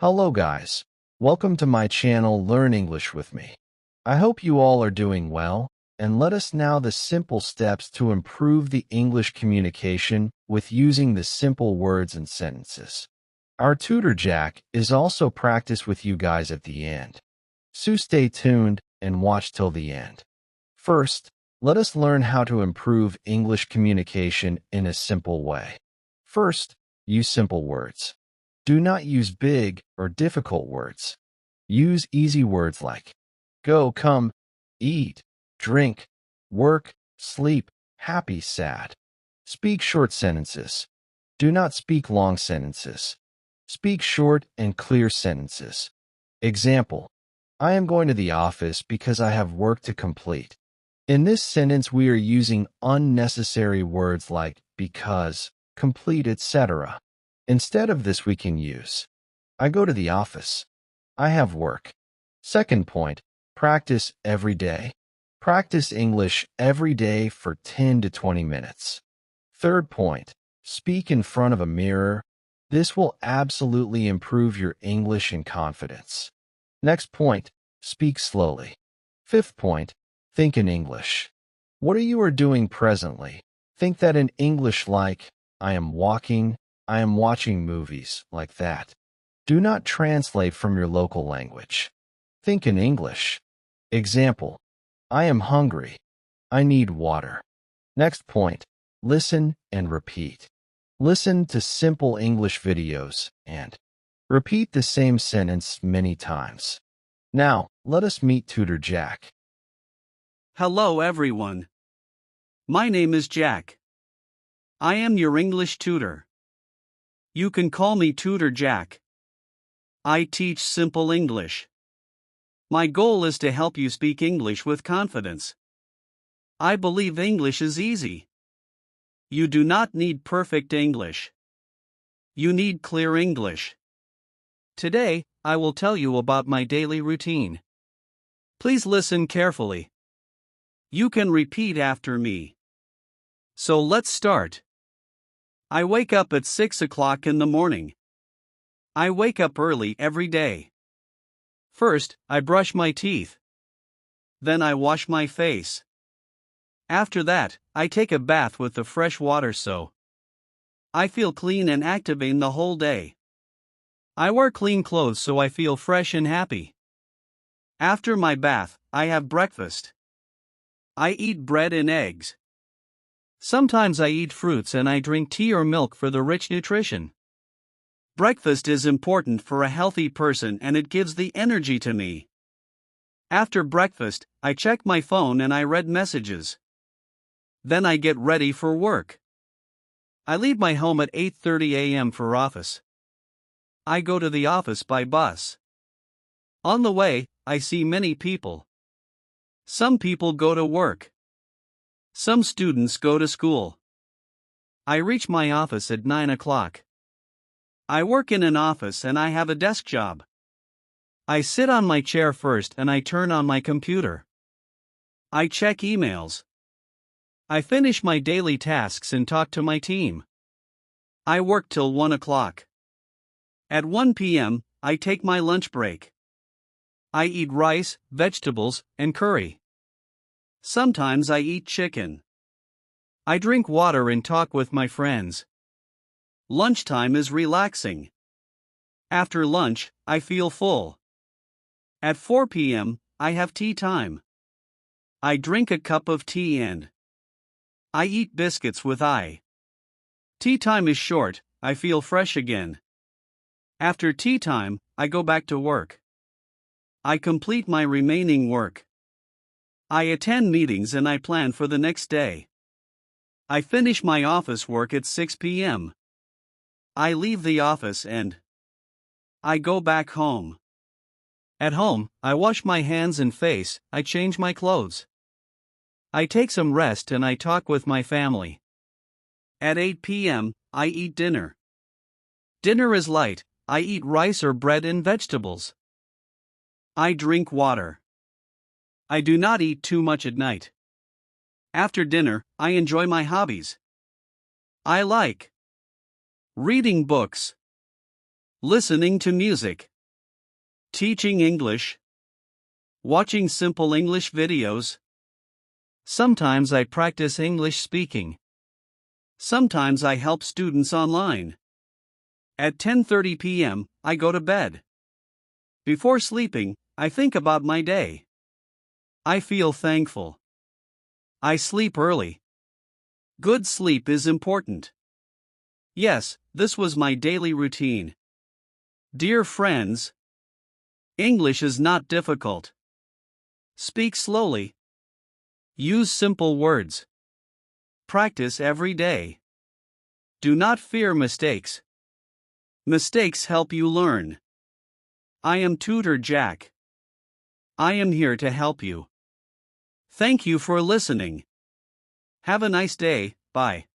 Hello guys, welcome to my channel Learn English with me. I hope you all are doing well, and let us now the simple steps to improve the English communication with using the simple words and sentences. Our tutor Jack is also practice with you guys at the end. So stay tuned and watch till the end. First, let us learn how to improve English communication in a simple way. First, use simple words. Do not use big or difficult words. Use easy words like go, come, eat, drink, work, sleep, happy, sad. Speak short sentences. Do not speak long sentences. Speak short and clear sentences. Example, I am going to the office because I have work to complete. In this sentence, we are using unnecessary words like because, complete, etc. Instead of this, we can use I go to the office. I have work. Second point, practice every day. Practice English every day for 10 to 20 minutes. Third point, speak in front of a mirror. This will absolutely improve your English and confidence. Next point, speak slowly. Fifth point, think in English. What you are doing presently, think that in English like I am walking, I am watching movies, like that. Do not translate from your local language. Think in English. Example, I am hungry. I need water. Next point, listen and repeat. Listen to simple English videos and repeat the same sentence many times. Now, let us meet Tutor Jack. Hello everyone. My name is Jack. I am your English tutor. You can call me Tutor Jack. I teach simple English. My goal is to help you speak English with confidence. I believe English is easy. You do not need perfect English. You need clear English. Today, I will tell you about my daily routine. Please listen carefully. You can repeat after me. So let's start. I wake up at 6 o'clock in the morning. I wake up early every day. First, I brush my teeth. Then I wash my face. After that, I take a bath with the fresh water so I feel clean and active in the whole day. I wear clean clothes so I feel fresh and happy. After my bath, I have breakfast. I eat bread and eggs. Sometimes I eat fruits and I drink tea or milk for the rich nutrition. Breakfast is important for a healthy person and it gives the energy to me. After breakfast, I check my phone and I read messages. Then I get ready for work. I leave my home at 8:30 a.m. for office. I go to the office by bus. On the way, I see many people. Some people go to work. Some students go to school. I reach my office at 9 o'clock. I work in an office and I have a desk job. I sit on my chair first and I turn on my computer. I check emails. I finish my daily tasks and talk to my team. I work till 1 o'clock. At 1 p.m., I take my lunch break. I eat rice, vegetables, and curry. Sometimes I eat chicken. I drink water and talk with my friends. Lunchtime is relaxing. After lunch, I feel full. At 4 p.m., I have tea time. I drink a cup of tea and I eat biscuits with Tea time is short, I feel fresh again. After tea time, I go back to work. I complete my remaining work. I attend meetings and I plan for the next day. I finish my office work at 6 p.m. I leave the office and I go back home. At home, I wash my hands and face, I change my clothes. I take some rest and I talk with my family. At 8 p.m., I eat dinner. Dinner is light, I eat rice or bread and vegetables. I drink water. I do not eat too much at night. After dinner, I enjoy my hobbies. I like reading books, listening to music, Teaching English. Watching simple English videos. Sometimes I practice English speaking. Sometimes I help students online. At 10:30 p.m., I go to bed. Before sleeping, I think about my day. I feel thankful. I sleep early. Good sleep is important. Yes, this was my daily routine. Dear friends, English is not difficult. Speak slowly. Use simple words. Practice every day. Do not fear mistakes. Mistakes help you learn. I am Tutor Jack. I am here to help you. Thank you for listening. Have a nice day. Bye.